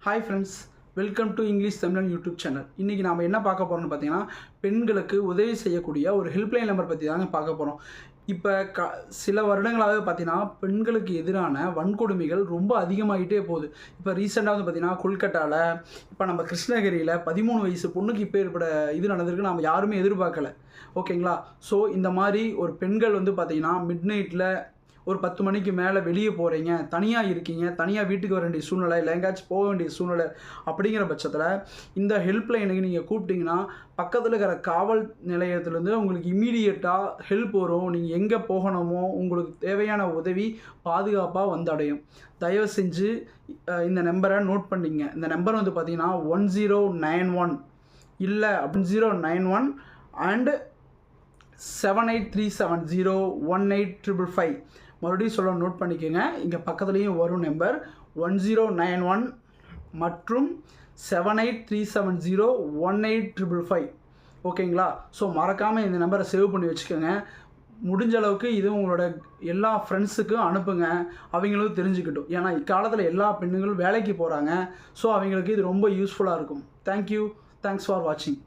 Hi friends, welcome to English தமிழன் YouTube channel. இன்றைக்கி நாம் என்ன பார்க்க போகிறோம்னு பார்த்தீங்கன்னா, பெண்களுக்கு உதவி செய்யக்கூடிய ஒரு ஹெல்ப்லைன் நம்பர் பற்றி தாங்க பார்க்க போகிறோம். இப்போ சில வருடங்களாகவே பார்த்தீங்கன்னா, பெண்களுக்கு எதிரான வன்கொடுமைகள் ரொம்ப அதிகமாகிட்டே போகுது. இப்போ ரீசெண்டாக வந்து பார்த்தீங்கன்னா, கொல்கட்டாவில், இப்போ நம்ம கிருஷ்ணகிரியில் 13 வயசு பொண்ணுக்கு இப்போ ஏற்பட இது நடந்திருக்கு. நம்ம யாருமே எதிர்பார்க்கல. ஓகேங்களா? ஸோ இந்த மாதிரி ஒரு பெண்கள் வந்து பார்த்தீங்கன்னா, மிட் நைட்டில் ஒரு 10 மணிக்கு மேலே வெளியே போகிறீங்க, தனியாக இருக்கீங்க, தனியாக வீட்டுக்கு வர வேண்டிய சூழ்நிலை, இல்லை எங்கேயாச்சும் போக வேண்டிய சூழ்நிலை அப்படிங்கிற பட்சத்தில் இந்த ஹெல்ப்லைனுக்கு நீங்கள் கூப்பிட்டிங்கன்னா, பக்கத்தில் இருக்கிற காவல் நிலையத்திலேருந்து உங்களுக்கு இம்மீடியட்டாக ஹெல்ப் வரும். நீங்கள் எங்கே போகணுமோ உங்களுக்கு தேவையான உதவி பாதுகாப்பாக வந்தடையும். தயவு செஞ்சு இந்த நம்பரை நோட் பண்ணிங்க. இந்த நம்பர் வந்து பார்த்தீங்கன்னா 1091 இல்லை 1091 அண்டு 7837018555. மறுபடியும் சொல்ல நோட் பண்ணிக்கோங்க. இங்கே பக்கத்துலேயும் வரும் நம்பர் 1091 மற்றும் 7837018555. ஓகேங்களா? ஸோ மறக்காமல் இந்த நம்பரை சேவ் பண்ணி வச்சுக்கோங்க. முடிஞ்ச அளவுக்கு இது உங்களோட எல்லா ஃப்ரெண்ட்ஸுக்கும் அனுப்புங்க. அவங்களும் தெரிஞ்சுக்கிட்டும். ஏன்னா இக்காலத்தில் எல்லா பெண்ணுங்களும் வேலைக்கு போகிறாங்க. ஸோ அவங்களுக்கு இது ரொம்ப யூஸ்ஃபுல்லாக இருக்கும். தேங்க்யூ. தேங்க்ஸ் ஃபார் வாட்சிங்.